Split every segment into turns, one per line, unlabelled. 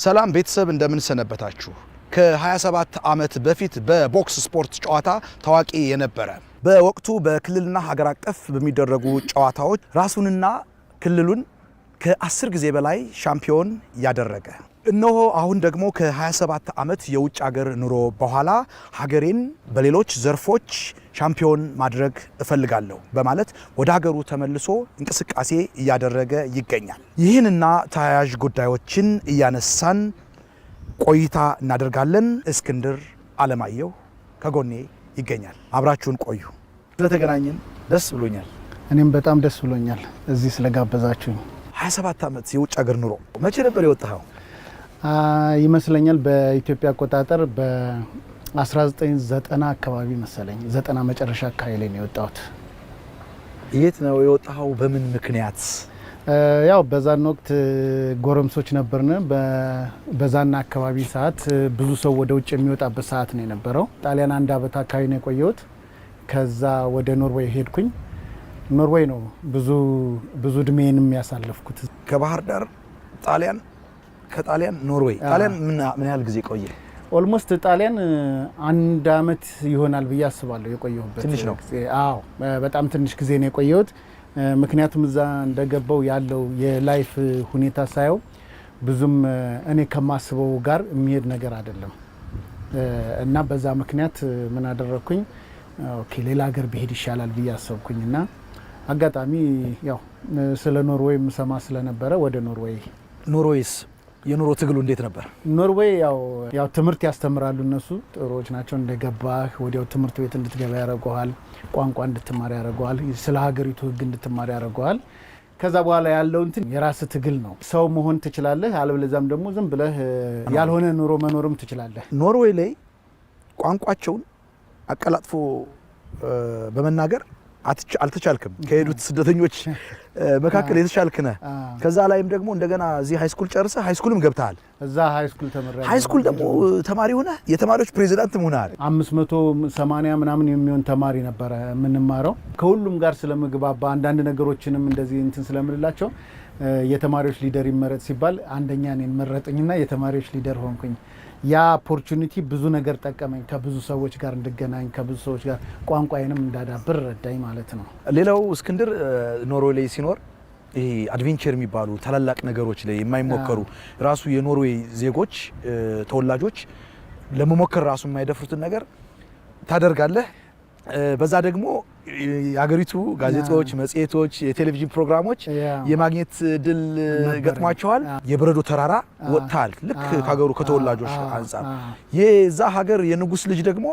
ሰላም ቤተሰብ እንደምን ሰነበታችሁ። ከ27 ዓመት በፊት በቦክስ ስፖርት ጨዋታ ታዋቂ የነበረ በወቅቱ በክልልና ሀገር አቀፍ በሚደረጉ ጨዋታዎች ራሱንና ክልሉን ከ10 ጊዜ በላይ ሻምፒዮን ያደረገ እነሆ አሁን ደግሞ ከ27 ዓመት የውጭ ሀገር ኑሮ በኋላ ሀገሬን በሌሎች ዘርፎች ሻምፒዮን ማድረግ እፈልጋለሁ በማለት ወደ ሀገሩ ተመልሶ እንቅስቃሴ እያደረገ ይገኛል። ይህንና ተያያዥ ጉዳዮችን እያነሳን ቆይታ እናደርጋለን። እስክንድር አለማየሁ ከጎኔ ይገኛል። አብራችሁን ቆዩ። ስለተገናኘን ደስ ብሎኛል።
እኔም በጣም ደስ ብሎኛል እዚህ ስለጋበዛችሁኝ።
27 ዓመት የውጭ ሀገር ኑሮ መቼ ነበር የወጣኸው?
ይመስለኛል በኢትዮጵያ አቆጣጠር በ1990 አካባቢ መሰለኝ 90 መጨረሻ አካባቢ ላይ ነው የወጣሁት።
የት ነው የወጣኸው? በምን ምክንያት?
ያው በዛን ወቅት ጎረምሶች ነበርን። በዛና አካባቢ ሰዓት ብዙ ሰው ወደ ውጭ የሚወጣበት ሰዓት ነው የነበረው። ጣሊያን አንድ አመት አካባቢ ነው የቆየሁት። ከዛ ወደ ኖርዌይ ሄድኩኝ። ኖርዌይ ነው ብዙ እድሜንም ያሳለፍኩት።
ከባህር ዳር ጣሊያን፣ ከጣሊያን ኖርዌይ። ጣሊያን ምን ያህል ጊዜ ቆየ?
ኦልሞስት ጣሊያን አንድ አመት ይሆናል ብዬ አስባለሁ የቆየሁበት።
ትንሽ ነው?
አዎ በጣም ትንሽ ጊዜ ነው የቆየሁት። ምክንያቱም እዛ እንደገባው ያለው የላይፍ ሁኔታ ሳየው ብዙም እኔ ከማስበው ጋር የሚሄድ ነገር አይደለም እና በዛ ምክንያት ምን አደረኩኝ? ኦኬ ሌላ ሀገር ብሄድ ይሻላል ብዬ አሰብኩኝና አጋጣሚ ያው ስለ ኖርዌይ ምሰማ ስለነበረ ወደ ኖርዌይ።
ኖርዌይስ የኑሮ ትግሉ እንዴት ነበር?
ኖርዌይ ያው ትምህርት ያስተምራሉ እነሱ ጥሩዎች ናቸው። እንደገባህ ወዲያው ትምህርት ቤት እንድትገባ ያደርገዋል። ቋንቋ እንድትማር ያደርገዋል። ስለ ሀገሪቱ ሕግ እንድትማር ያደርገዋል። ከዛ በኋላ ያለው እንትን የራስ ትግል ነው። ሰው መሆን ትችላለህ፣ አለበለዚያም ደግሞ ዝም ብለህ ያልሆነ ኑሮ መኖርም ትችላለህ።
ኖርዌይ ላይ ቋንቋቸውን አቀላጥፎ በመናገር አልተቻልክም። ከሄዱት ስደተኞች መካከል የተሻልክ ነህ። ከዛ ላይም ደግሞ እንደገና እዚህ ሃይስኩል ጨርሰህ ሃይስኩልም ገብተሃል።
እዛ ሃይስኩል ተመረቀ።
ሃይስኩል ደግሞ ተማሪ ሆነህ የተማሪዎች ፕሬዚዳንት ሆነሃል።
580 ምናምን የሚሆን ተማሪ ነበረ የምንማረው። ከሁሉም ጋር ስለምግባባ አንዳንድ ነገሮችንም እንደዚህ እንትን ስለምንላቸው የተማሪዎች ሊደር ይመረጥ ሲባል አንደኛ እኔን መረጠኝና የተማሪዎች ሊደር ሆንኩኝ። ያ ኦፖርቹኒቲ ብዙ ነገር ጠቀመኝ። ከብዙ ሰዎች ጋር እንድገናኝ፣ ከብዙ ሰዎች ጋር ቋንቋዬንም እንዳዳብር ረዳኝ ማለት ነው።
ሌላው እስክንድር ኖርዌይ ላይ ሲኖር ይሄ አድቬንቸር የሚባሉ ታላላቅ ነገሮች ላይ የማይሞከሩ ራሱ የኖርዌይ ዜጎች ተወላጆች ለመሞከር ራሱ የማይደፍሩትን ነገር ታደርጋለህ። በዛ ደግሞ የሀገሪቱ ጋዜጦች፣ መጽሔቶች፣ የቴሌቪዥን ፕሮግራሞች የማግኘት ድል ገጥሟቸዋል። የበረዶ ተራራ ወጥተሃል። ልክ ከሀገሩ ከተወላጆች አንጻር የዛ ሀገር የንጉስ ልጅ ደግሞ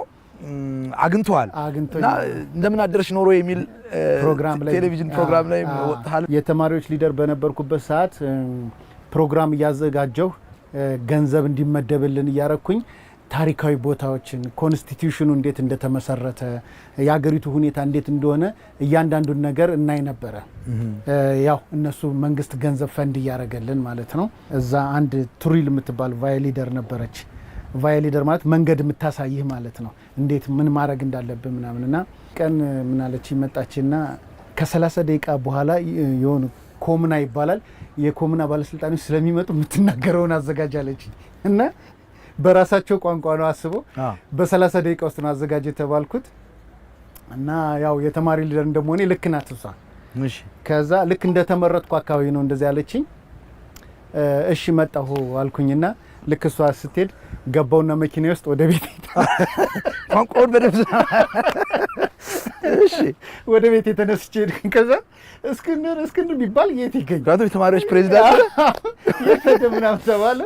አግኝተዋል እና እንደምን አደረሽ ኖርዌይ የሚል ቴሌቪዥን ፕሮግራም ላይ ወጥተሃል።
የተማሪዎች ሊደር በነበርኩበት ሰዓት ፕሮግራም እያዘጋጀሁ ገንዘብ እንዲመደብልን እያረኩኝ ታሪካዊ ቦታዎችን፣ ኮንስቲቲዩሽኑ እንዴት እንደተመሰረተ፣ የሀገሪቱ ሁኔታ እንዴት እንደሆነ እያንዳንዱን ነገር እናይ ነበረ። ያው እነሱ መንግስት ገንዘብ ፈንድ እያደረገልን ማለት ነው። እዛ አንድ ቱሪል የምትባል ቫይሊደር ነበረች። ቫይሊደር ማለት መንገድ የምታሳይህ ማለት ነው። እንዴት ምን ማድረግ እንዳለብን ምናምንና ቀን ምናለች መጣችና ከ30 ደቂቃ በኋላ የሆነ ኮሙና ይባላል የኮሙና ባለስልጣኖች ስለሚመጡ የምትናገረውን አዘጋጃለች እና በራሳቸው ቋንቋ ነው አስበው በ30 ደቂቃ ውስጥ ነው አዘጋጅ የተባልኩት እና ያው የተማሪ ሊደር እንደመሆኔ ልክ ናት እሷ። ከዛ ልክ እንደተመረጥኩ አካባቢ ነው እንደዚህ ያለችኝ። እሺ መጣሁ አልኩኝና ልክ እሷ ስትሄድ ገባውና መኪና ውስጥ ወደ ቤት
ቋንቋውን በደብዝ
እሺ ወደ ቤት የተነስቼ ከዛ እስክንድር ቢባል የት ይገኛል?
ራሱ የተማሪዎች ፕሬዚዳንት
ምናምን ተባለ።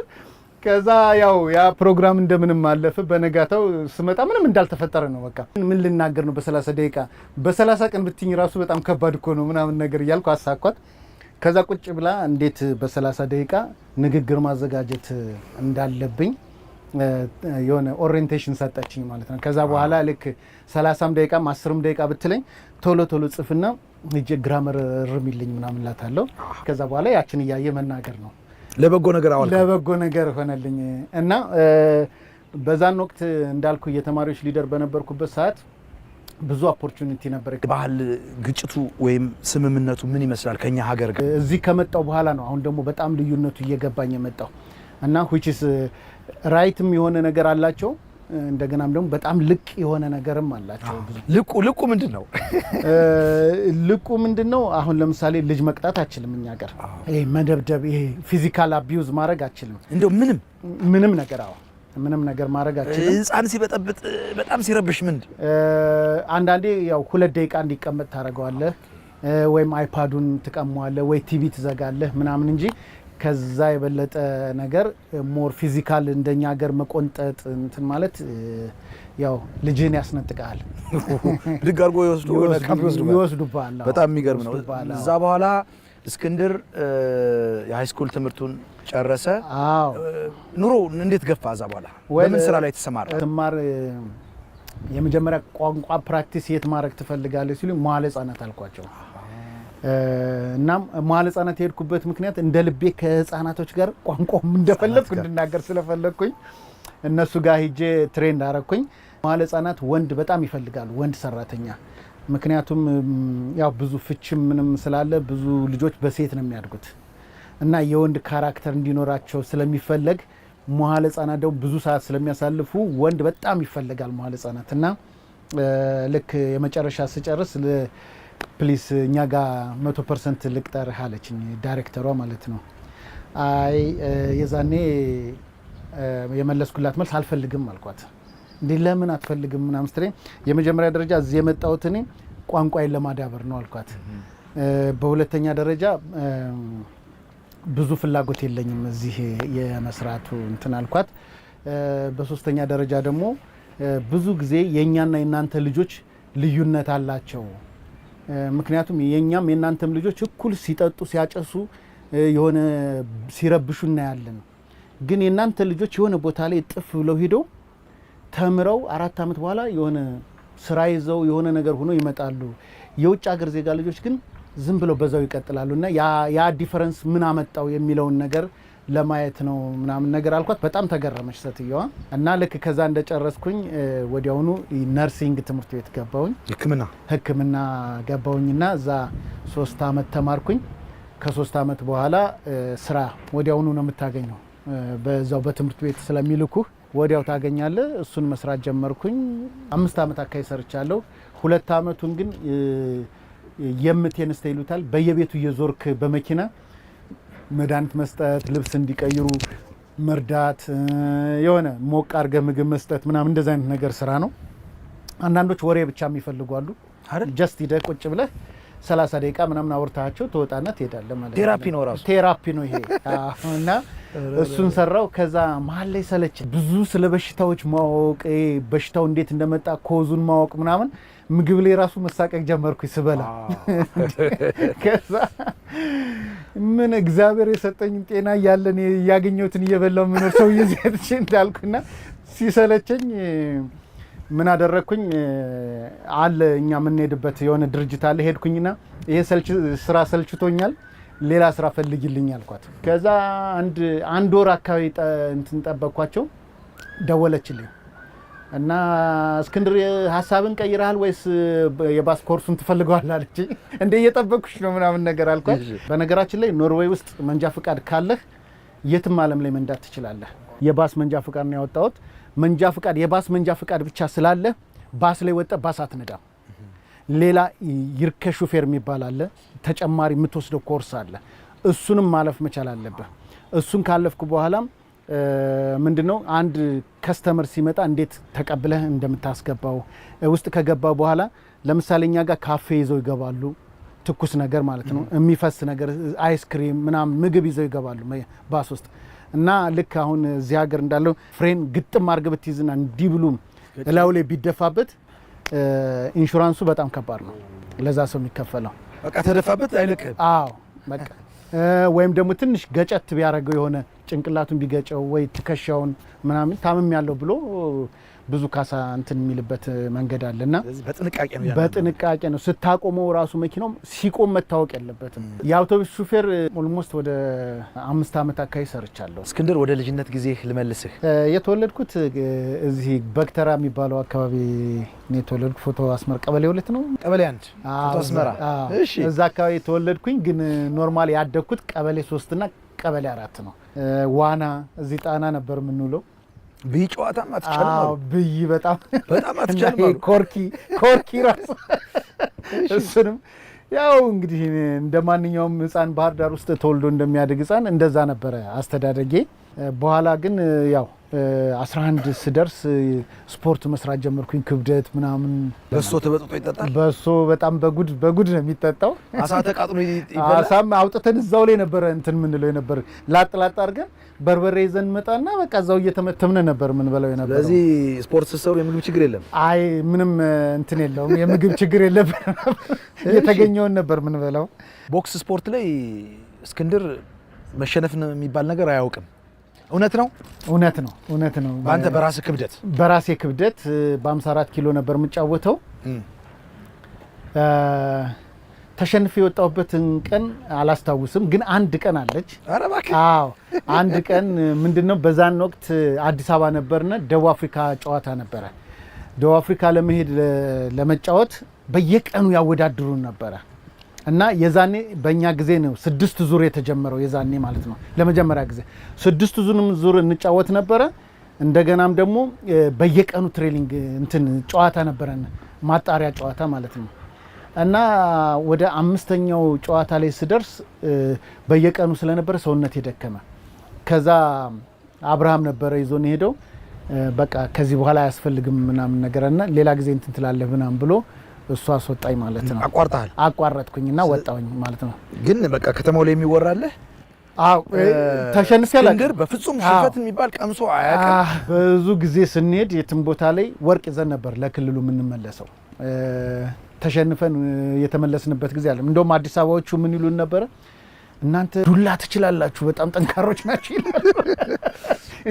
ከዛ ያው ያ ፕሮግራም እንደምንም አለፈ። በነጋታው ስመጣ ምንም እንዳልተፈጠረ ነው። በቃ ምን ልናገር ነው በ30 ደቂቃ በ30 ቀን ብትኝ ራሱ በጣም ከባድ እኮ ነው ምናምን ነገር እያልኩ አሳኳት። ከዛ ቁጭ ብላ እንዴት በ30 ደቂቃ ንግግር ማዘጋጀት እንዳለብኝ የሆነ ኦሪየንቴሽን ሰጠችኝ ማለት ነው። ከዛ በኋላ ልክ 30 ደቂቃም 10 ደቂቃ ብትለኝ ቶሎ ጽፍና እጄ ግራመር ርሚልኝ ምናምን ላታለው። ከዛ በኋላ ያችን እያየ መናገር ነው።
ለበጎ ነገር አዋልኩ።
ለበጎ ነገር ሆነልኝ እና በዛን ወቅት እንዳልኩ የተማሪዎች ሊደር በነበርኩበት ሰዓት ብዙ ኦፖርቹኒቲ ነበር።
ባህል ግጭቱ ወይም ስምምነቱ ምን ይመስላል ከኛ ሀገር ጋር?
እዚህ ከመጣው በኋላ ነው አሁን ደግሞ በጣም ልዩነቱ እየገባኝ የመጣው። እና which is ራይትም የሆነ ነገር አላቸው እንደገናም ደግሞ በጣም ልቅ የሆነ ነገርም አላቸው።
ልቁ ምንድነው?
ልቁ ምንድነው? አሁን ለምሳሌ ልጅ መቅጣት አችልም እኛ ጋር ይሄ መደብደብ ይሄ ፊዚካል አቢዩዝ ማድረግ አችልም
እንደው ምንም ነገር
ምንም ነገር ማድረግ አችልም።
ህፃን ሲበጠብጥ በጣም ሲረብሽ
አንዳንዴ ያው 2 ደቂቃ እንዲቀመጥ ታደርገዋለህ ወይም አይፓዱን ትቀማዋለህ ወይ ቲቪ ትዘጋለህ ምናምን እንጂ ከዛ የበለጠ ነገር ሞር ፊዚካል እንደኛ ሀገር መቆንጠጥ እንትን ማለት ያው ልጅን ያስነጥቃል።
ድጋርጎ
ይወስዱባል።
በጣም የሚገርም ነው። እዛ በኋላ እስክንድር የሃይ ስኩል ትምህርቱን ጨረሰ። ኑሮ እንዴት ገፋ? እዛ በኋላ በምን ስራ ላይ ተሰማራ?
ተማር የመጀመሪያ ቋንቋ ፕራክቲስ የት ማድረግ ትፈልጋለህ ሲሉ መዋዕለ ህጻናት አልኳቸው። እናም መዋዕለ ህጻናት የሄድኩበት ምክንያት እንደ ልቤ ከህፃናቶች ጋር ቋንቋም እንደፈለኩ እንድናገር ስለፈለኩኝ እነሱ ጋር ሄጄ ትሬን አደረኩኝ። መዋዕለ ህጻናት ወንድ በጣም ይፈልጋሉ፣ ወንድ ሰራተኛ። ምክንያቱም ያው ብዙ ፍችም ምንም ስላለ ብዙ ልጆች በሴት ነው የሚያድጉት እና የወንድ ካራክተር እንዲኖራቸው ስለሚፈለግ መዋዕለ ህጻናት ደግሞ ብዙ ሰዓት ስለሚያሳልፉ ወንድ በጣም ይፈልጋል መዋዕለ ህጻናት። እና ልክ የመጨረሻ ስጨርስ ፕሊስ እኛ ጋር 100% ልቅጠርህ አለችኝ ዳይሬክተሯ ማለት ነው። አይ የዛኔ የመለስኩላት መልስ አልፈልግም አልኳት። እንዴ ለምን አትፈልግም ምናምን ስትለኝ የመጀመሪያ ደረጃ እዚህ የመጣሁት እኔ ቋንቋዬን ለማዳበር ነው አልኳት። በሁለተኛ ደረጃ ብዙ ፍላጎት የለኝም እዚህ የመስራቱ እንትን አልኳት። በሶስተኛ ደረጃ ደግሞ ብዙ ጊዜ የኛና የናንተ ልጆች ልዩነት አላቸው። ምክንያቱም የኛም የናንተም ልጆች እኩል ሲጠጡ ሲያጨሱ የሆነ ሲረብሹ እናያለን። ግን የናንተ ልጆች የሆነ ቦታ ላይ ጥፍ ብለው ሄደው ተምረው 4 ዓመት በኋላ የሆነ ስራ ይዘው የሆነ ነገር ሆኖ ይመጣሉ። የውጭ ሀገር ዜጋ ልጆች ግን ዝም ብለው በዛው ይቀጥላሉ። እና ያ ዲፈረንስ ምን አመጣው የሚለውን ነገር ለማየት ነው ምናምን ነገር አልኳት። በጣም ተገረመች ሴትየዋ። እና ልክ ከዛ እንደጨረስኩኝ ወዲያውኑ ነርሲንግ ትምህርት ቤት ገባሁኝ። ህክምና ገባሁኝና እዛ 3 ዓመት ተማርኩኝ። ከ3 ዓመት በኋላ ስራ ወዲያውኑ ነው የምታገኘው። በዛው በትምህርት ቤት ስለሚልኩህ ወዲያው ታገኛለህ። እሱን መስራት ጀመርኩኝ። 5 ዓመት አካባቢ ሰርቻለሁ። 2 ዓመቱን ግን የምቴንስተ ይሉታል በየቤቱ እየዞርክ በመኪና መድኃኒት መስጠት፣ ልብስ እንዲቀይሩ መርዳት፣ የሆነ ሞቅ አድርገህ ምግብ መስጠት ምናምን እንደዛ አይነት ነገር ስራ ነው። አንዳንዶች ወሬ ብቻ የሚፈልጉ አሉ። ጀስት ሂደህ ቁጭ ብለህ 30 ደቂቃ ምናምን አውርታቸው ትወጣና ትሄዳለህ ማለት ነው።
ቴራፒ ነው ራሱ
ቴራፒ ነው ይሄ። እና እሱን ሰራው። ከዛ መሀል ላይ ሰለች። ብዙ ስለ በሽታዎች ማወቅ፣ በሽታው እንዴት እንደመጣ ኮዙን ማወቅ ምናምን ምግብ ላይ ራሱ መሳቀቅ ጀመርኩኝ ስበላ። ከዛ ምን እግዚአብሔር የሰጠኝ ጤና እያለን ያገኘሁትን እየበላው ምኖር ሰው ይዘት እንዳልኩና ሲሰለቸኝ ምን አደረኩኝ? አለ እኛ የምንሄድበት የሆነ ድርጅት አለ። ሄድኩኝና ይሄ ስራ ሰልችቶኛል፣ ሌላ ስራ ፈልግልኝ አልኳት። ከዛ አንድ ወር አካባቢ እንትን ጠበቅኳቸው። ደወለችልኝ እና እስክንድር ሀሳብን ቀይረሃል ወይስ የባስ ኮርሱን ትፈልገዋለህ አለችኝ። እንደ እየጠበቅኩሽ ነው ምናምን ነገር አልኳት። በነገራችን ላይ ኖርዌይ ውስጥ መንጃ ፍቃድ ካለህ የትም ዓለም ላይ መንዳት ትችላለህ። የባስ መንጃ ፍቃድ ነው ያወጣሁት። መንጃ ፍቃድ የባስ መንጃ ፍቃድ ብቻ ስላለ ባስ ላይ ወጣ ባስ አትነዳም። ሌላ ይርከ ሹፌር የሚባል አለ። ተጨማሪ የምትወስደው ኮርስ አለ። እሱንም ማለፍ መቻል አለብህ። እሱን ካለፍኩ በኋላም ምንድነው አንድ ከስተመር ሲመጣ እንዴት ተቀብለህ እንደምታስገባው ውስጥ ከገባ በኋላ ለምሳሌ እኛ ጋር ካፌ ይዘው ይገባሉ። ትኩስ ነገር ማለት ነው፣ የሚፈስ ነገር አይስክሪም ምናምን ምግብ ይዘው ይገባሉ ባስ ውስጥ። እና ልክ አሁን እዚህ ሀገር እንዳለው ፍሬን ግጥም አድርገህ ብትይዝና እንዲህ ብሉም እላዩ ላይ ቢደፋበት ኢንሹራንሱ በጣም ከባድ ነው ለዛ ሰው የሚከፈለው።
በቃ ተደፋበት አይለቅም።
አዎ በቃ ወይም ደግሞ ትንሽ ገጨት ቢያደርገው የሆነ ጭንቅላቱን ቢገጨው ወይ ትከሻውን ምናምን ታምም ያለው ብሎ ብዙ ካሳ እንትን የሚልበት መንገድ አለና በጥንቃቄ ነው ስታቆመው። ራሱ መኪናው ሲቆም መታወቅ የለበትም። የአውቶቡስ ሹፌር ኦልሞስት ወደ 5 ዓመት አካባቢ ሰርቻለሁ።
እስክንድር ወደ ልጅነት ጊዜ ልመልስህ።
የተወለድኩት እዚህ በግተራ የሚባለው አካባቢ ነው የተወለድኩት። ፎቶ አስመራ ቀበሌ 2 ነው።
ቀበሌ 1 ፎቶ አስመራ።
እሺ፣ እዛ አካባቢ የተወለድኩኝ ግን ኖርማሊ ያደግኩት ቀበሌ 3 እና ቀበሌ 4 ነው። ዋና እዚህ ጣና ነበር የምንውለው።
ብይ ጨዋታም አትቻልም?
ብይ በጣም
አትቻልም።
ኮርኪ ራሱ እሱንም ያው እንግዲህ እንደ ማንኛውም ህፃን ባህር ዳር ውስጥ ተወልዶ እንደሚያድግ ህፃን እንደዛ ነበረ አስተዳደጌ። በኋላ ግን ያው 11 ስደርስ ስፖርት መስራት ጀመርኩኝ። ክብደት ምናምን።
በሶ ተበጥጦ ይጠጣል?
በሶ በጣም በጉድ ነው የሚጠጣው።
አሳ ተቃጥሎ ይበላል?
አሳም አውጥተን እዛው ላይ ነበር እንትን ምንለው የነበር ላጥ አድርገን በርበሬ ይዘን መጣና በቃ እዛው እየተመተምን ነበር ምን በለው የነበር።
ስለዚህ ስፖርት ስትሰሩ የምግብ ችግር የለም?
አይ ምንም እንትን የለውም፣ የምግብ ችግር የለብንም። የተገኘውን ነበር ምን በለው። ቦክስ
ስፖርት ላይ እስክንድር መሸነፍ የሚባል ነገር አያውቅም። እውነት ነው? እውነት ነው። በአንተ በራሴ ክብደት በ54 ኪሎ ነበር የምጫወተው። ተሸንፌ የወጣሁበትን ቀን አላስታውስም፣ ግን አንድ ቀን አለች። ኧረ እባክህ!
አዎ አንድ ቀን ምንድነው፣ በዛን ወቅት አዲስ አበባ ነበርና ደቡብ አፍሪካ ጨዋታ ነበረ። ደቡብ አፍሪካ ለመሄድ ለመጫወት በየቀኑ ያወዳድሩን ነበረ እና የዛኔ በእኛ ጊዜ ነው 6 ዙር የተጀመረው፣ የዛኔ ማለት ነው ለመጀመሪያ ጊዜ 6 ዙር እንጫወት ነበረ። እንደገናም ደግሞ በየቀኑ ትሬኒንግ እንትን ጨዋታ ነበረን፣ ማጣሪያ ጨዋታ ማለት ነው። እና ወደ 5ኛው ጨዋታ ላይ ስደርስ በየቀኑ ስለነበረ ሰውነት የደከመ፣ ከዛ አብርሃም ነበረ ይዞን ሄደው በቃ ከዚህ በኋላ አያስፈልግም ምናምን ነገርና ሌላ ጊዜ እንትን ትላለህ ምናምን ብሎ እሱ አስወጣኝ ማለት ነው። አቋረጥኩኝና ወጣሁኝ ማለት ነው።
ግን በቃ ከተማው ላይ የሚወራለህ?
አዎ ተሸንፌ
እስክንድር በፍጹም ሽንፈት የሚባል ቀምሶ አያውቅም።
ብዙ ጊዜ ስንሄድ የትም ቦታ ላይ ወርቅ ይዘን ነበር ለክልሉ የምንመለሰው። ተሸንፈን የተመለስንበት ጊዜ አለ። እንደውም አዲስ አበባዎቹ ምን ይሉን ነበረ? እናንተ ዱላ ትችላላችሁ፣ በጣም ጠንካሮች ናችሁ ይላሉ።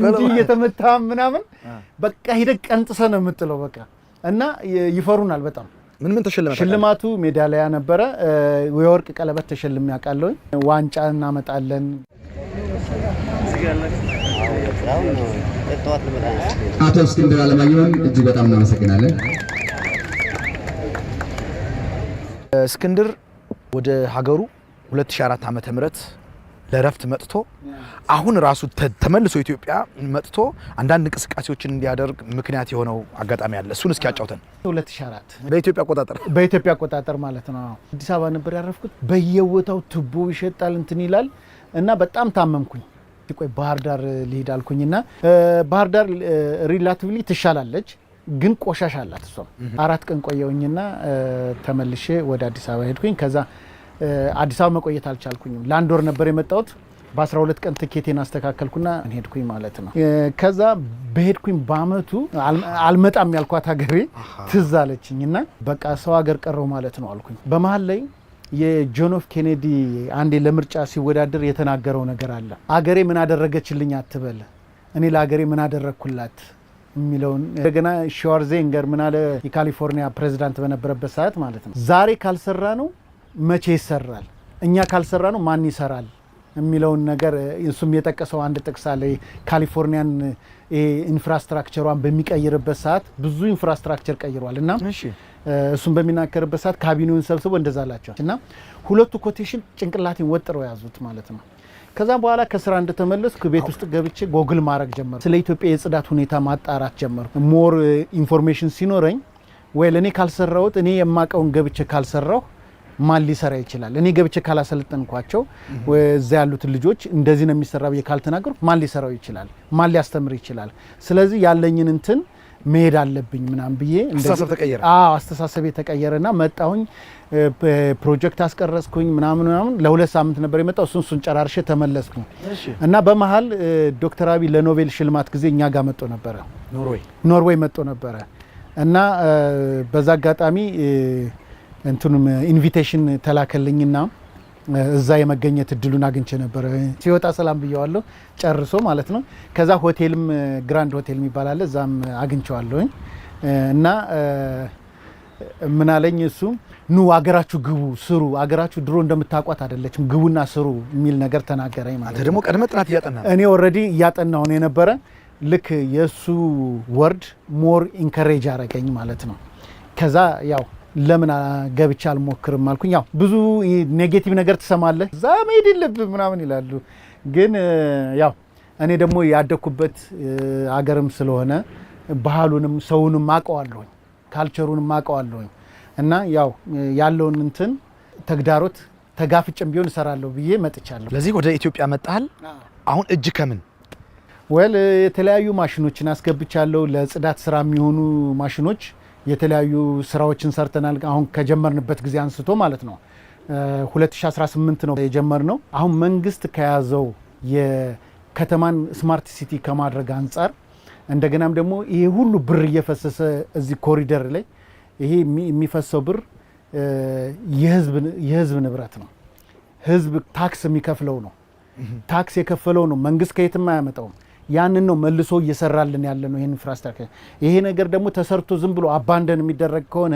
እንዲህ እየተመታ ምናምን በቃ ሄደህ ቀንጥሰህ ነው የምጥለው በቃ። እና ይፈሩናል በጣም።
ምን ተሸለመ?
ሽልማቱ ሜዳሊያ ነበረ፣ የወርቅ ቀለበት ተሸልሜ አውቃለሁ። ዋንጫ እናመጣለን።
አቶ እስክንድር አለማየሁን እጅግ በጣም እናመሰግናለን።
እስክንድር ወደ ሀገሩ 2004 ዓመተ ምህረት ለረፍት መጥቶ አሁን ራሱ ተመልሶ ኢትዮጵያ መጥቶ አንዳንድ እንቅስቃሴዎችን እንዲያደርግ ምክንያት የሆነው አጋጣሚ አለ። እሱን እስኪ ያጫውተን።
2004
በኢትዮጵያ
አቆጣጠር ማለት ነው። አዲስ አበባ ነበር ያረፍኩት። በየቦታው ቱቦ ይሸጣል እንትን ይላል እና በጣም ታመምኩኝ። ቆይ ባህር ዳር ልሄድ አልኩኝና ባህር ዳር ሪላቲቭሊ ትሻላለች፣ ግን ቆሻሻ አላት እሷም። 4 ቀን ቆየውኝና ተመልሼ ወደ አዲስ አበባ ሄድኩኝ። ከዛ አዲስ አበባ መቆየት አልቻልኩኝም። ለአንድ ወር ነበር የመጣሁት። በ12 ቀን ትኬቴን አስተካከልኩና ሄድኩኝ ማለት ነው። ከዛ በሄድኩኝ በአመቱ አልመጣም ያልኳት ሀገሬ ትዝ አለችኝና በቃ ሰው ሀገር ቀረው ማለት ነው አልኩኝ። በመሀል ላይ የጆን ኤፍ ኬኔዲ አንዴ ለምርጫ ሲወዳደር የተናገረው ነገር አለ። አገሬ ምን አደረገችልኝ አትበል፣ እኔ ለአገሬ ምን አደረግኩላት የሚለውን እንደገና ሸዋርዜንገር ምን አለ፣ የካሊፎርኒያ ፕሬዚዳንት በነበረበት ሰዓት ማለት ነው። ዛሬ ካልሰራ ነው መቼ ይሰራል? እኛ ካልሰራ ነው ማን ይሰራል የሚለውን ነገር እሱም የጠቀሰው አንድ ጥቅስ አለ። ካሊፎርኒያን ኢንፍራስትራክቸሯን በሚቀይርበት ሰዓት ብዙ ኢንፍራስትራክቸር ቀይሯል እና እሱም በሚናገርበት ሰዓት ካቢኔውን ሰብስቦ እንደዛ አላቸው እና ሁለቱ ኮቴሽን ጭንቅላቴን ወጥረው ያዙት ማለት ነው። ከዛ በኋላ ከስራ እንደተመለስኩ ቤት ውስጥ ገብቼ ጎግል ማድረግ ጀመርኩ። ስለ ኢትዮጵያ የጽዳት ሁኔታ ማጣራት ጀመርኩ። ሞር ኢንፎርሜሽን ሲኖረኝ ወይ ለኔ ካልሰራሁት እኔ የማቀውን ገብቼ ካልሰራሁ ማን ሊሰራ ይችላል? እኔ ገብቼ ካላሰለጠንኳቸው እዛ ያሉትን ልጆች እንደዚህ ነው የሚሰራ ብዬ ካልተናገርኩ ማን ሊሰራው ይችላል? ማን ሊያስተምር ይችላል? ስለዚህ ያለኝን እንትን መሄድ አለብኝ ምናምን ብዬ አስተሳሰብ ተቀየረና መጣሁኝ። ፕሮጀክት አስቀረጽኩኝ ምናምን ለ2 ሳምንት ነበር የመጣው። እሱን ጨራርሼ ተመለስኩ እና በመሀል ዶክተር አብይ ለኖቤል ሽልማት ጊዜ እኛ ጋር መጥቶ ነበረ፣ ኖርዌይ መጥቶ ነበረ እና በዛ አጋጣሚ እንትኑም ኢንቪቴሽን ተላከልኝና እዛ የመገኘት እድሉን አግኝቼ ነበር። ሲወጣ ሰላም ብየዋለሁ ጨርሶ ማለት ነው። ከዛ ሆቴልም ግራንድ ሆቴል የሚባል አለ፣ እዛም አግኝቼዋለሁኝ እና ምን አለኝ እሱ ኑ አገራችሁ ግቡ ስሩ፣ አገራችሁ ድሮ እንደምታውቋት አይደለችም፣ ግቡና ስሩ የሚል ነገር ተናገረኝ ማለት ነው።
ደግሞ ቀድመ ጥናት እያጠና
እኔ ኦልሬዲ እያጠናሁ ነው የነበረ። ልክ የእሱ ወርድ ሞር ኢንከሬጅ አረገኝ ማለት ነው። ከዛ ያው ለምን ገብቻ አልሞክርም አልኩኝ። ያው ብዙ ኔጌቲቭ ነገር ትሰማለህ፣ እዛ መሄድ የለብህ ምናምን ይላሉ። ግን ያው እኔ ደግሞ ያደኩበት አገርም ስለሆነ ባህሉንም ሰውንም አቀዋለሁ ካልቸሩንም አቀዋለሁ እና ያው ያለውን እንትን ተግዳሮት ተጋፍጭም ቢሆን እሰራለሁ ብዬ መጥቻለሁ።
ለዚህ ወደ ኢትዮጵያ መጣል አሁን እጅ ከምን
ወል የተለያዩ ማሽኖችን አስገብቻለሁ። ለጽዳት ስራ የሚሆኑ ማሽኖች የተለያዩ ስራዎችን ሰርተናል። አሁን ከጀመርንበት ጊዜ አንስቶ ማለት ነው 2018 ነው የጀመርነው። አሁን መንግስት ከያዘው የከተማን ስማርት ሲቲ ከማድረግ አንጻር እንደገናም ደግሞ ይሄ ሁሉ ብር እየፈሰሰ እዚህ ኮሪደር ላይ ይሄ የሚፈሰው ብር የህዝብ ንብረት ነው። ህዝብ ታክስ የሚከፍለው ነው። ታክስ የከፈለው ነው። መንግስት ከየትም አያመጣውም። ያንን ነው መልሶ እየሰራልን ያለ ነው። ይሄን ኢንፍራስትራክቸር ይሄ ነገር ደግሞ ተሰርቶ ዝም ብሎ አባንደን የሚደረግ ከሆነ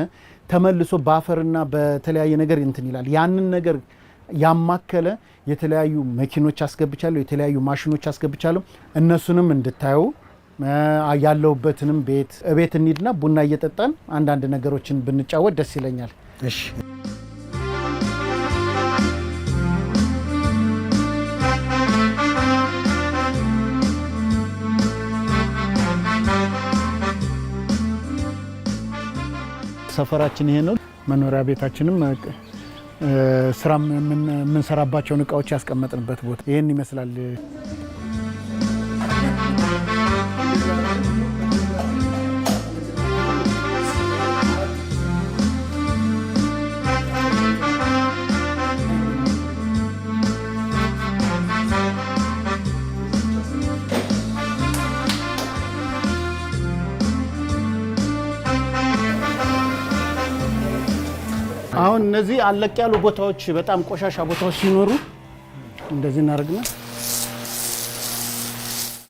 ተመልሶ በአፈርና በተለያየ ነገር እንትን ይላል። ያንን ነገር ያማከለ የተለያዩ መኪኖች አስገብቻለሁ፣ የተለያዩ ማሽኖች አስገብቻለሁ። እነሱንም እንድታዩ ያለውበትንም ቤት እንሂድና ቡና እየጠጣን አንዳንድ ነገሮችን ብንጫወት ደስ ይለኛል።
እሺ
ሰፈራችን ይሄ ነው። መኖሪያ ቤታችንም ስራ የምንሰራባቸውን እቃዎች ያስቀመጥንበት ቦታ ይሄን ይመስላል። አሁን እነዚህ አለቅ ያሉ ቦታዎች በጣም ቆሻሻ ቦታዎች ሲኖሩ እንደዚህ እናደርግና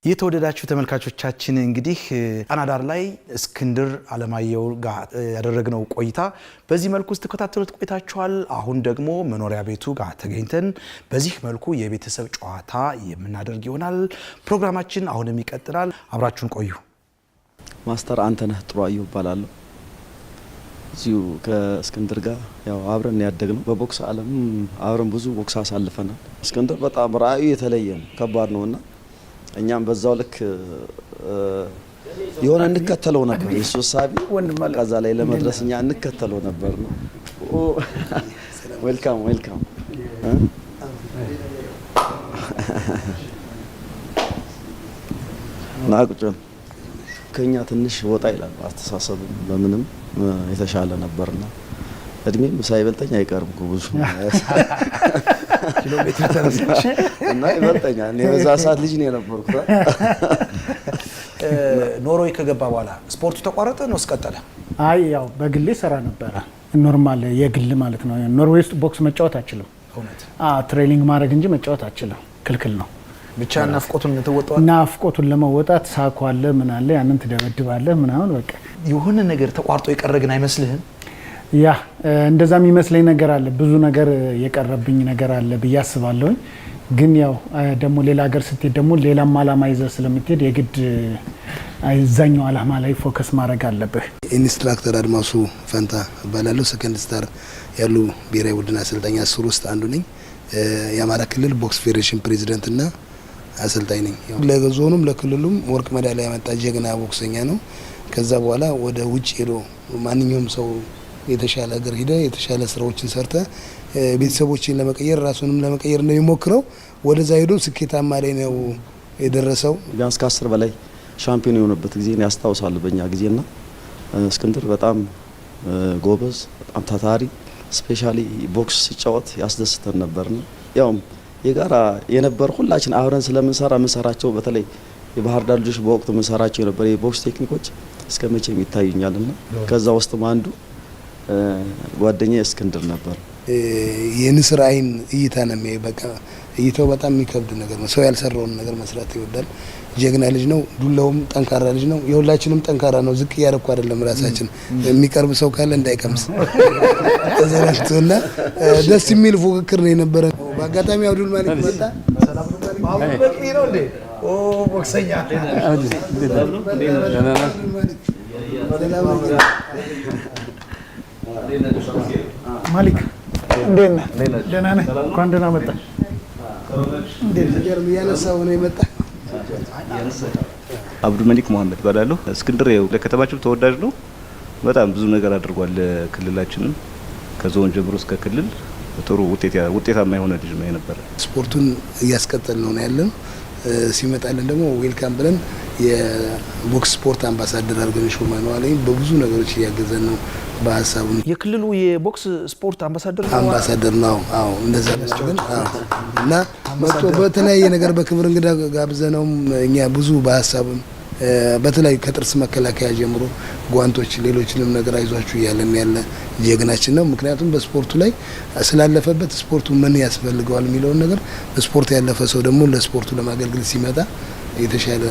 የተወደዳችሁ ተመልካቾቻችን እንግዲህ ጣና ዳር ላይ እስክንድር አለማየሁ ጋር ያደረግነው ቆይታ በዚህ መልኩ ተከታተሉት ቆይታችኋል። አሁን ደግሞ መኖሪያ ቤቱ ጋር ተገኝተን በዚህ መልኩ የቤተሰብ ጨዋታ የምናደርግ ይሆናል። ፕሮግራማችን አሁንም ይቀጥላል። አብራችሁን ቆዩ።
ማስተር አንተነህ ጥሩአዩ እባላለሁ። እዚሁ ከእስክንድር ጋር ያው አብረን ያደግነው በቦክስ ዓለም አብረን ብዙ ቦክስ አሳልፈናል። እስክንድር በጣም ራዕዩ የተለየ ነው፣ ከባድ ነውና እኛም በዛው ልክ የሆነ እንከተለው ነበር። የሱ ሳቢ ከዛ ላይ ለመድረስ እኛ እንከተለው ነበር ነው። ዌልካም ዌልካም። ናቁጭን ከኛ ትንሽ ወጣ ይላል አስተሳሰቡ በምንም የተሻለ ነበርና እድሜም ሳይበልጠኝ አይቀርም ብዙ
ኪሎ ሜትር ተነሳሽ
እና ይበልጠኛል። እኔ በዛ ሰዓት ልጅ ነው የነበርኩት።
ኖርዌይ ከገባ በኋላ ስፖርቱ ተቋረጠ ነው እስቀጠለ?
አይ ያው በግሌ ሰራ ነበረ። ኖርማል የግል ማለት ነው። ኖርዌይ ውስጥ ቦክስ መጫወት አችልም።
እውነት?
ትሬኒንግ ማድረግ እንጂ መጫወት አችልም፣ ክልክል ነው።
ብቻ ናፍቆቱን ተወጣው።
ናፍቆቱን ለመወጣት ሳኳ አለ ምን አለ ያንን ትደበድባለህ ምናምን በቃ
የሆነ ነገር ተቋርጦ የቀረ ግን አይመስልህም?
ያ እንደዛ የሚመስለኝ ነገር አለ። ብዙ ነገር የቀረብኝ ነገር አለ ብዬ አስባለሁኝ። ግን ያው ደግሞ ሌላ ሀገር ስትሄድ ደግሞ ሌላም አላማ ይዘህ ስለምትሄድ የግድ እዛኛው አላማ ላይ ፎከስ ማድረግ አለብህ።
ኢንስትራክተር አድማሱ ፈንታ እባላለሁ። ሰከንድ ስታር ያሉ ብሔራዊ ቡድን አሰልጣኝ 10 ውስጥ አንዱ ነኝ። የአማራ ክልል ቦክስ ፌዴሬሽን ፕሬዚዳንት እና አሰልጣኝ ነኝ። ለዞኑም ለክልሉም ወርቅ ሜዳሊያ ያመጣ ጀግና ቦክሰኛ ነው። ከዛ በኋላ ወደ ውጭ ሄዶ ማንኛውም ሰው የተሻለ ሀገር ሄደ የተሻለ ስራዎችን ሰርተ ቤተሰቦችን ለመቀየር ራሱንም ለመቀየር ነው የሚሞክረው። ወደዛ ሄዶ ስኬታማ ላይ ነው የደረሰው።
ቢያንስ ከ10 በላይ ሻምፒዮን የሆነበት ጊዜ ነው ያስታውሳል በእኛ ጊዜና እስክንድር በጣም ጎበዝ፣ በጣም ታታሪ፣ ስፔሻሊ ቦክስ ሲጫወት ያስደስተን ነበርና ያው የጋራ የነበር ሁላችን አብረን ስለምንሰራቸው በተለይ የባህር ዳር ልጆች በወቅቱ ምንሰራቸው የነበር የቦክስ ቴክኒኮች እስከመቼም ይታዩኛልና ከዛ ውስጥ አንዱ ጓደኛዬ እስክንድር ነበር።
የንስር አይን እይታ ነው የሚያይ። በቃ እይታው በጣም የሚከብድ ነገር ነው። ሰው ያልሰራውን ነገር መስራት ይወዳል። ጀግና ልጅ ነው። ዱላውም ጠንካራ ልጅ ነው። የሁላችንም ጠንካራ ነው። ዝቅ እያደረኩ አይደለም። ራሳችን የሚቀርብ ሰው ካለ እንዳይቀምስ ተዘራጅቶና ደስ የሚል ፉክክር ነው የነበረ። በአጋጣሚ አብዱል ማሊክ መጣ። ሰላም ነው ማሊክ በቂ ነው እንዴ? ኦ ቦክሰኛ
ማሊክ እንዴት ነህ? ደህና ነህ? እንኳን ደህና መጣህ።
እንደዚህ ያነሳው ነው የመጣ
አብዱል መሊክ መሐመድ ባላለሁ። እስክንድር ለከተማችን ተወዳጅ ነው። በጣም ብዙ ነገር አድርጓል። ክልላችንን ከዞን ጀምሮ እስከ ክልል ጥሩ ውጤታማ የሆነ ልጅ ነው የነበረ።
ስፖርቱን እያስቀጠል ነው ያለን። ሲመጣልን ደግሞ ዌልካም ብለን የቦክስ ስፖርት አምባሳደር አድርገን ሾመነዋል። በብዙ ነገሮች እያገዘን ነው። በሀሳቡ
የክልሉ የቦክስ ስፖርት አምባሳደር
ነው። አዎ እንደዛ ግን እና መጥቶ በተለያየ ነገር በክብር እንግዳ ጋብዘነውም እኛ ብዙ በሀሳብም በተለያዩ ከጥርስ መከላከያ ጀምሮ ጓንቶች፣ ሌሎችንም ነገር አይዟችሁ እያለን ያለ ጀግናችን ነው። ምክንያቱም በስፖርቱ ላይ ስላለፈበት ስፖርቱ ምን ያስፈልገዋል የሚለውን ነገር በስፖርት ያለፈ ሰው ደግሞ ለስፖርቱ ለማገልገል ሲመጣ የተሻለ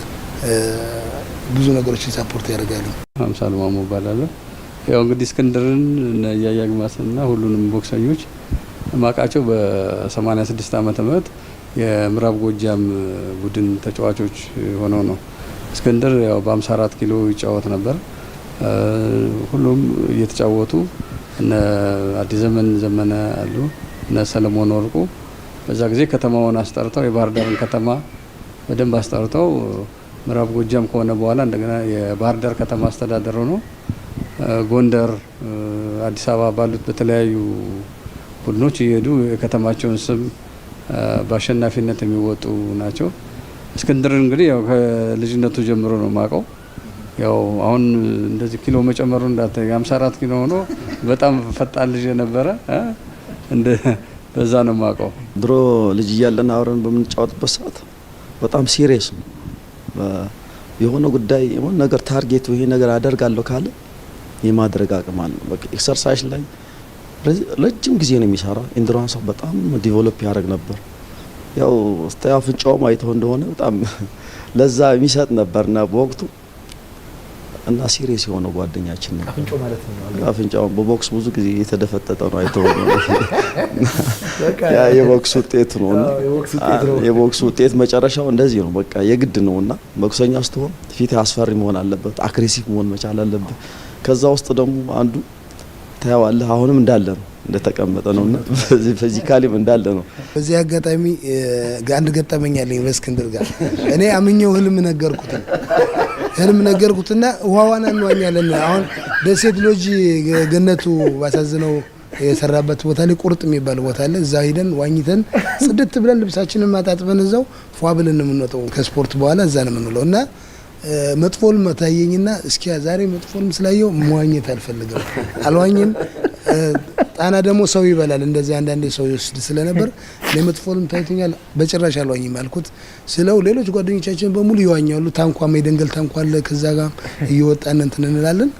ብዙ ነገሮችን ሳፖርት ያደርጋል።
አምሳሉ ማሞ እባላለሁ። ያው እንግዲህ እስክንድርን ያያግማስና ሁሉንም ቦክሰኞች ማቃቸው በ86 ዓመተ ምህረት የምዕራብ ጎጃም ቡድን ተጫዋቾች ሆነው ነው። እስክንድር ያው በ54 ኪሎ ይጫወት ነበር። ሁሉም እየተጫወቱ እነ አዲስ ዘመነ አሉ፣ እነ ሰለሞን ወርቁ በዛ ጊዜ ከተማውን አስጠርተው የባህር ዳርን ከተማ በደንብ አስጠርተው ምዕራብ ጎጃም ከሆነ በኋላ እንደገና የባህር ዳር ከተማ አስተዳደር ነው። ጎንደር፣ አዲስ አበባ ባሉት በተለያዩ ቡድኖች እየሄዱ የከተማቸውን ስም በአሸናፊነት የሚወጡ ናቸው። እስክንድር እንግዲህ ያው ከልጅነቱ ጀምሮ ነው ማቀው። ያው አሁን እንደዚህ ኪሎ መጨመሩ እንዳተ 54 ኪሎ ሆኖ በጣም ፈጣን ልጅ ነበረ። እንደ በዛ ነው ማቀው።
ድሮ ልጅ እያለን አብረን በምንጫወትበት ሰዓት በጣም ሲሪየስ ነው። የሆነ ጉዳይ የሆነ ነገር ታርጌቱ ይሄ ነገር አደርጋለሁ ካለ የማድረግ አቅም አለ። በቃ ኤክሰርሳይዝ ላይ ረጅም ጊዜ ነው የሚሰራ። ኢንዱራንስ በጣም ዲቨሎፕ ያደርግ ነበር። ያው አፍንጫውም አይተው እንደሆነ በጣም ለዛ የሚሰጥ ነበርና በወቅቱ እና ሲሪየስ የሆነ ጓደኛችን ነው።
አፍንጫው ማለት ነው።
አፍንጫው በቦክስ ብዙ ጊዜ የተደፈጠጠ ነው አይተው ነው። ያ የቦክስ ውጤት ነው። የቦክስ ውጤት መጨረሻው እንደዚህ ነው። በቃ የግድ ነውና ቦክሰኛ ስትሆን ፊት አስፈሪ መሆን አለበት፣ አግሬሲቭ መሆን መቻል አለበት። ከዛ ውስጥ ደግሞ አንዱ ታያዋለህ አሁንም እንዳለ ነው እንደተቀመጠ ነውና ፊዚካሊም እንዳለ ነው።
በዚህ አጋጣሚ አንድ ገጠመኝ አለኝ በእስክንድር ጋር። እኔ አምኜው ህልም ነገርኩትና ውሃዋን እንዋኛለን። አሁን ደሴት ሎጂ ገነቱ ባሳዝነው የሰራበት ቦታ ላይ ቁርጥ የሚባል ቦታ አለ። እዛ ሄደን ዋኝተን ጽድት ብለን ልብሳችንን ማጣጥበን እዛው ፏ ብለን ነው የምንወጣው። ከስፖርት በኋላ እዛ ነው የምንውለው እና መጥፎልም ታየኝና እስኪ ዛሬ መጥፎልም ስላየው መዋኘት አልፈልግም፣ አልዋኝም። ጣና ደግሞ ሰው ይበላል እንደዚህ አንዳንዴ ሰው ይወስድ ስለነበር ለመጥፎልም ታይቶኛል፣ በጭራሽ አልዋኝም አልኩት። ስለው ሌሎች ጓደኞቻችን በሙሉ ይዋኛሉ። ታንኳ የደንገል ታንኳ አለ፣ ከዛ ጋር እየወጣን እንትን እንላለን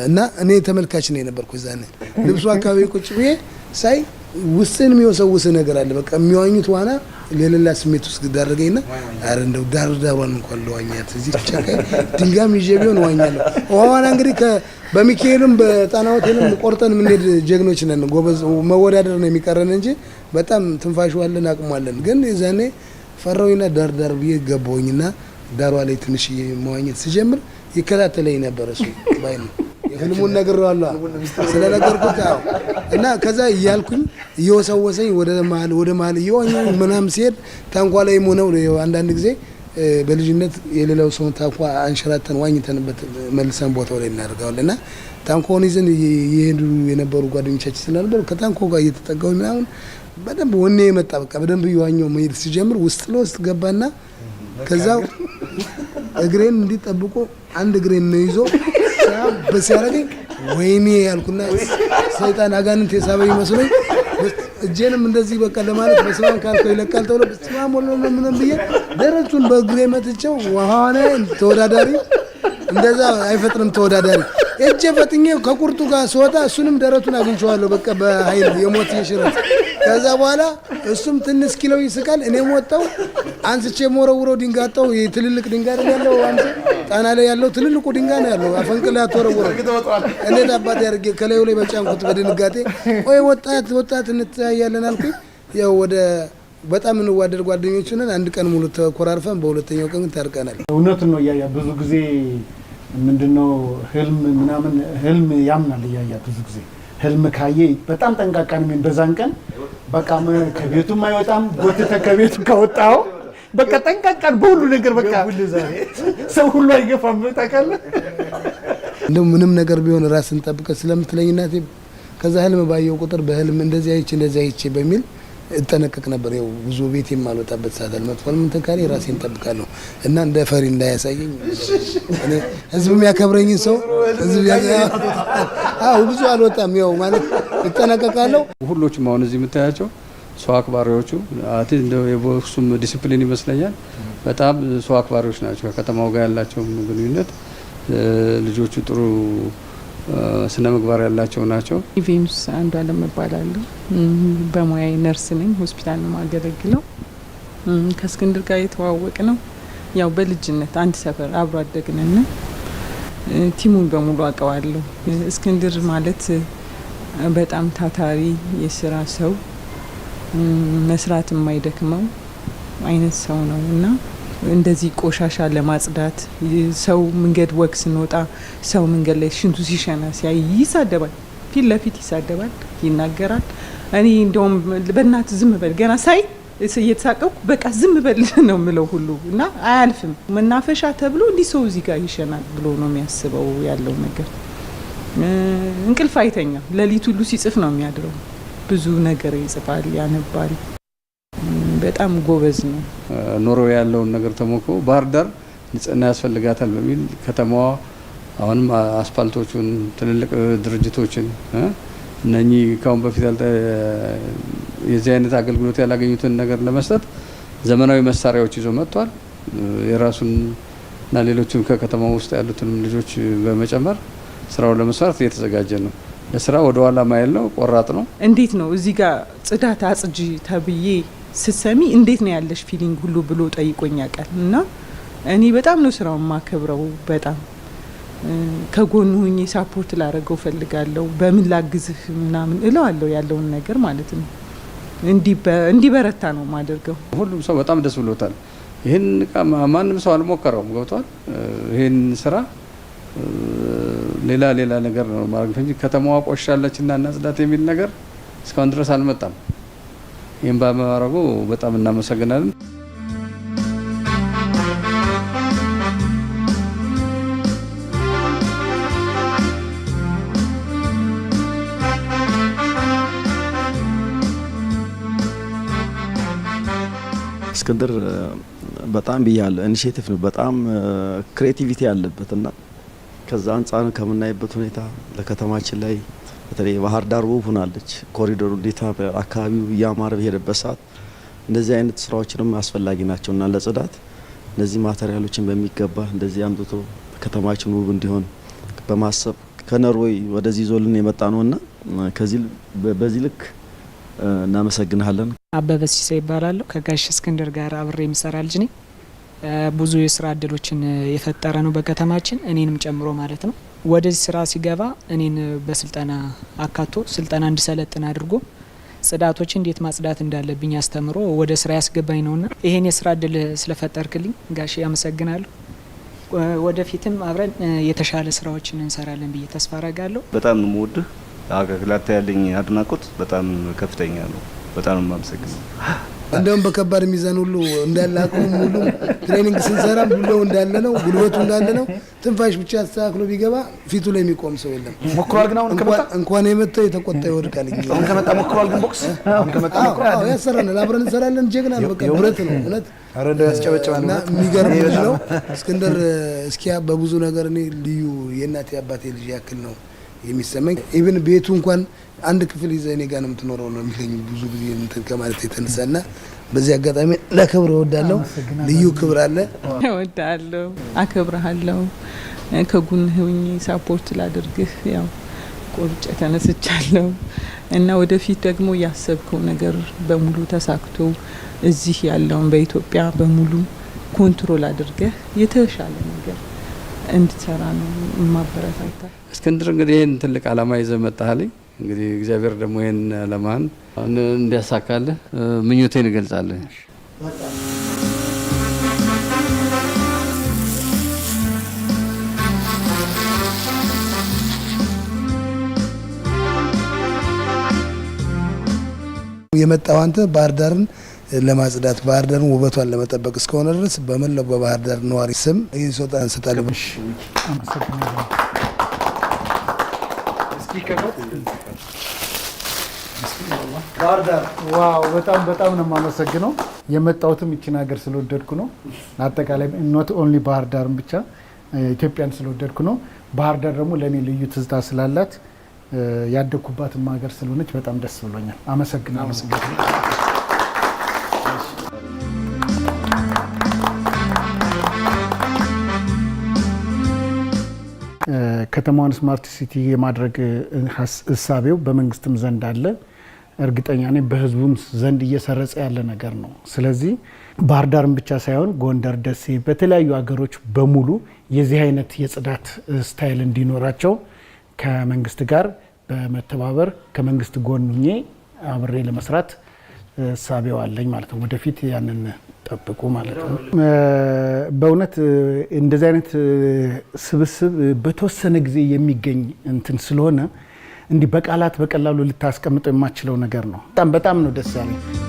እና እኔ ተመልካች ነው የነበርኩ። እዛኔ ልብሱ አካባቢ ቁጭ ብዬ ሳይ ውስጥን የሚወሰውስ ነገር አለ። በቃ የሚዋኙት ዋና ሌላ ስሜት ውስጥ ዳረገኝና አረ እንደው ዳርዳሯን እንኳን ለዋኛት እዚህ ብቻ ድንጋም ይዤ ቢሆን ዋኛለሁ። ዋና እንግዲህ በሚካኤልም በጣና ሆቴልም ቆርጠን የምንሄድ ጀግኖች ነን። ጎበዝ መወዳደር ነው የሚቀረን እንጂ በጣም ትንፋሽ ዋለን አቅሟለን። ግን የዛኔ ፈራውኝና ዳርዳር ብዬ ገባሁኝና ዳሯ ላይ ትንሽ መዋኘት ሲጀምር ይከታተለኝ ነበር። እሱ ባይ ነው ህልሙን ነግሬዋለሁ ስለነገርኩት እና ከዛ እያልኩኝ እየወሰወሰኝ ወደ መሀል እየዋኘሁ ምናምን ሲሄድ ታንኳ ላይ ሆነው አንዳንድ ጊዜ በልጅነት የሌላው ሰው ታንኳ አንሸራተን ዋኝተንበት መልሰን ቦታው ላይ እናደርጋለን እና ታንኳውን ይዘን እየሄዱ የነበሩ ጓደኞቻችን ስለነበሩ ከታንኳው ጋር እየተጠጋሁ ምናምን በደንብ ወኔ የመጣ በቃ በደንብ እየዋኘሁ መሄድ ሲጀምር ውስጥ ለውስጥ ገባና ከዛ እግሬን እንዲጠብቆ አንድ እግሬን ነው ይዞ በሲያረገኝ ወይኔ ያልኩና ሰይጣን አጋንንት የሳበኝ መስሎኝ እጄንም እንደዚህ በቃ ለማለት በስማም ካልከው ይለቃል ተብሎ በስማም ወሎ ምንም ብዬ ደረቱን በእግሬ መትቼው ውሃዋና ተወዳዳሪ እንደዛ አይፈጥንም ተወዳዳሪ እጄ ፈጥኜ ከቁርጡ ጋር ስወጣ እሱንም ደረቱን አግኝቼዋለሁ። በቃ በኃይል የሞት የሽረት ከዛ በኋላ እሱም ትንሽ ኪሎ ይስቃል። እኔም ወጣው አንስቼ ሞረውረው ድንጋጣው የትልልቅ ድንጋይ ያለው አንተ ጣና ላይ ያለው ትልልቁ ድንጋይ ነው ያለው አፈንቅላ ተወረወረ። እንዴት አባቴ ያርጌ ከላዩ ላይ በጫንኩት በድንጋጤ ወይ ወጣት እንተያያለን አልኩኝ። ያው ወደ በጣም እንዋደድ ጓደኞች ነን። አንድ ቀን ሙሉ ተኮራርፈን በሁለተኛው ቀን ታርቀናል።
እውነት ነው እያያ ብዙ ጊዜ ምንድነው ህልም ምናምን ህልም ያምናል እያያ ብዙ ጊዜ ህልም ካየ በጣም ጠንቃቃ ነው። በዛን ቀን በቃ ከቤቱም አይወጣም። ጎትተህ ከቤቱ ካወጣው በቃ ጠንቀቀን በሁሉ ነገር በቃ ሰው ሁሉ አይገፋም። ታውቃለህ
እንደው ምንም ነገር ቢሆን ራስን ጠብቀህ ስለምትለኝ እናቴ ከዛ ህልም ባየው ቁጥር በህልም እንደዚህ አይቼ በሚል እጠነቀቅ ነበር። ያው ብዙ ቤት የማልወጣበት ሰዓት አልመጥፎም ተካሪ ራሴን ጠብቃለሁ እና እንደ ፈሪ እንዳያሳየኝ እኔ ህዝብ የሚያከብረኝ ሰው ብዙ አልወጣም። ያው ማለት እጠነቀቃለሁ።
ሁሎችም አሁን እዚህ የምታያቸው ሰው አክባሪዎቹ እንደው የቦክሱም ዲሲፕሊን ይመስለኛል በጣም ሰው አክባሪዎች ናቸው። ከከተማው ጋር ያላቸው ግንኙነት ልጆቹ ጥሩ ስነ ምግባር ያላቸው ናቸው።
ኢቬንስ አንዱ አለም እባላለሁ። በሙያዬ ነርስ ነኝ። ሆስፒታል ነው የማገለግለው። ከእስክንድር ጋር የተዋወቅ ነው ያው በልጅነት አንድ ሰፈር አብሮ አደግነን። ቲሙን በሙሉ አውቀዋለሁ። እስክንድር ማለት በጣም ታታሪ የስራ ሰው፣ መስራት የማይደክመው አይነት ሰው ነው እና እንደዚህ ቆሻሻ ለማጽዳት ሰው መንገድ ወክ ስንወጣ ሰው መንገድ ላይ ሽንቱ ሲሸና ሲያይ ይሳደባል። ፊት ለፊት ይሳደባል፣ ይናገራል። እኔ እንደውም በእናት ዝም በል ገና ሳይ እየተሳቀቁ በቃ ዝም በል ነው የምለው ሁሉ እና አያልፍም። መናፈሻ ተብሎ እንዲህ ሰው እዚህ ጋር ይሸናል ብሎ ነው የሚያስበው ያለው ነገር። እንቅልፍ አይተኛም። ሌሊት ሁሉ ሲጽፍ ነው የሚያድረው። ብዙ ነገር ይጽፋል፣ ያነባል። በጣም ጎበዝ ነው።
ኖሮ ያለውን ነገር ተሞክሮ ባህር ዳር ንጽህና ያስፈልጋታል በሚል ከተማዋ አሁንም አስፋልቶቹን ትልልቅ ድርጅቶችን እነኚህ ካሁን በፊት የዚህ አይነት አገልግሎት ያላገኙትን ነገር ለመስጠት ዘመናዊ መሳሪያዎች ይዞ መጥቷል። የራሱን እና ሌሎችም ከከተማው ውስጥ ያሉትንም ልጆች በመጨመር ስራውን ለመስራት እየተዘጋጀ ነው። ለስራ ወደ ኋላ ማይል ነው፣ ቆራጥ ነው።
እንዴት ነው እዚህ ጋር ጽዳት አጽጂ ተብዬ ስትሰሚ እንዴት ነው ያለሽ ፊሊንግ ሁሉ ብሎ ጠይቆኝ ያውቃል። እና እኔ በጣም ነው ስራውን ማከብረው። በጣም ከጎኑ ሆኜ ሳፖርት ላደርገው ፈልጋለሁ። በምን ላግዝህ ምናምን እለዋለሁ ያለውን ነገር ማለት ነው። እንዲበረታ ነው ማደርገው።
ሁሉም ሰው በጣም ደስ ብሎታል። ይህን ማንም ሰው አልሞከረውም። ገብቷል። ይህን ስራ ሌላ ነገር ነው ማድረግ እንጂ ከተማዋ ቆሻለችና እናጽዳት የሚል ነገር እስካሁን ድረስ አልመጣም። ይህን በማድረጉ በጣም እናመሰግናለን።
እስክንድር በጣም ብያለሁ፣ ኢኒሼቲቭ ነው፣ በጣም ክሬቲቪቲ ያለበትና ከዛ አንጻር ከምናይበት ሁኔታ ለከተማችን ላይ በተለይ ባህር ዳር ውብ ሆናለች። ኮሪዶሩ እንዴት አካባቢው እያማረ በሄደበት ሰዓት እንደዚህ አይነት ስራዎችንም አስፈላጊ ናቸውና ለጽዳት እነዚህ ማቴሪያሎችን በሚገባ እንደዚህ አምጥቶ ከተማችን ውብ እንዲሆን በማሰብ ከኖርዌይ ወደዚህ ዞልን የመጣ ነውና በዚህ ልክ እናመሰግናለን።
አበበ ሲሳይ ይባላል። ከጋሽ እስክንድር ጋር አብሬ የምሰራ ልጅ ነኝ። ብዙ የስራ እድሎችን የፈጠረ ነው በከተማችን እኔንም ጨምሮ ማለት ነው። ወደዚህ ስራ ሲገባ እኔን በስልጠና አካቶ ስልጠና እንድሰለጥን አድርጎ ጽዳቶች እንዴት ማጽዳት እንዳለብኝ አስተምሮ ወደ ስራ ያስገባኝ ነውና ይሄን የስራ እድል ስለፈጠርክልኝ ጋሽ ያመሰግናለሁ። ወደፊትም አብረን የተሻለ ስራዎችን እንሰራለን ብዬ ተስፋ አረጋለሁ።
በጣም ነው የምወድህ። አገግላታ ያለኝ አድናቆት በጣም ከፍተኛ ነው። በጣም ነው የማመሰግነው።
እንደውም በከባድ ሚዛን ሁሉ እንዳለ አቅሙ ሁሉ ትሬኒንግ ስንሰራ ሁሉ እንዳለ ነው፣ ጉልበቱ እንዳለ ነው። ትንፋሽ ብቻ አስተካክሎ ቢገባ ፊቱ ላይ የሚቆም ሰው የለም።
ሞክሯል ግን አሁን ከመጣ
እንኳን የመጣው የተቆጣ ይወድቃል እንጂ
አሁን ከመጣ ሞክሯል ግን ቦክስ አሁን ከመጣ ሞክሯል።
ያሰራናል፣ አብረን እንሰራለን። ጀግና በቃ ብረት ነው እውነት።
አረዳ ያስጨበጨባና
የሚገርም ልጅ ነው እስክንድር። እስኪያ በብዙ ነገር እኔ ልዩ የእናቴ አባቴ ልጅ ያክል ነው የሚሰማኝ። ኢቭን ቤቱ እንኳን አንድ ክፍል ይዘህ እኔ ጋር ነው የምትኖረው ነው የሚለኝ ብዙ ጊዜ እንትን ከማለት የተነሳና በዚህ አጋጣሚ ለክብር እወዳለሁ። ልዩ ክብር አለ።
እወዳለሁ፣ አከብርሃለሁ። ከጎንህ ሆኜ ሳፖርት ላድርግህ ያው ቆርጬ ተነስቻለሁ እና ወደፊት ደግሞ ያሰብከው ነገር በሙሉ ተሳክቶ እዚህ ያለውን በኢትዮጵያ በሙሉ ኮንትሮል አድርገህ የተሻለ ነገር እንድትሰራ ነው ማበረታታ።
እስክንድር እንግዲህ ይህን ትልቅ አላማ ይዘህ መጣህልኝ። እንግዲህ እግዚአብሔር ደግሞ ይህን አላማህን እንዲያሳካልህ ምኞቴን እገልጻለሁ።
የመጣው አንተ ባህር ዳርን ለማጽዳት ባህር ዳርን ውበቷን ለመጠበቅ እስከሆነ ድረስ በመላው በባህር ዳር ነዋሪ ስም ይህ ስጦታ እንሰጣለን።
ባህር ዳር ዋው! በጣም ነው የማመሰግነው። የመጣሁትም ይችን ሀገር ስለወደድኩ ነው። አጠቃላይ ኖት ኦንሊ ባህር ዳርን ብቻ ኢትዮጵያን ስለወደድኩ ነው። ባህር ዳር ደግሞ ለእኔ ልዩ ትዝታ ስላላት ያደግኩባትም ሀገር ስለሆነች በጣም ደስ ብሎኛል። አመሰግናለሁ። ከተማዋን ስማርት ሲቲ የማድረግ እሳቤው በመንግስትም ዘንድ አለ። እርግጠኛ ነኝ በህዝቡም ዘንድ እየሰረጸ ያለ ነገር ነው። ስለዚህ ባህር ዳርን ብቻ ሳይሆን ጎንደር፣ ደሴ፣ በተለያዩ ሀገሮች በሙሉ የዚህ አይነት የጽዳት ስታይል እንዲኖራቸው ከመንግስት ጋር በመተባበር ከመንግስት ጎን ሆኜ አብሬ ለመስራት እሳቤው አለኝ ማለት ነው። ወደፊት ያንን ጠብቁ ማለት ነው። በእውነት እንደዚህ አይነት ስብስብ በተወሰነ ጊዜ የሚገኝ እንትን ስለሆነ እንዲህ በቃላት በቀላሉ ልታስቀምጠው የማችለው ነገር ነው። በጣም ነው ደስ ያለኝ።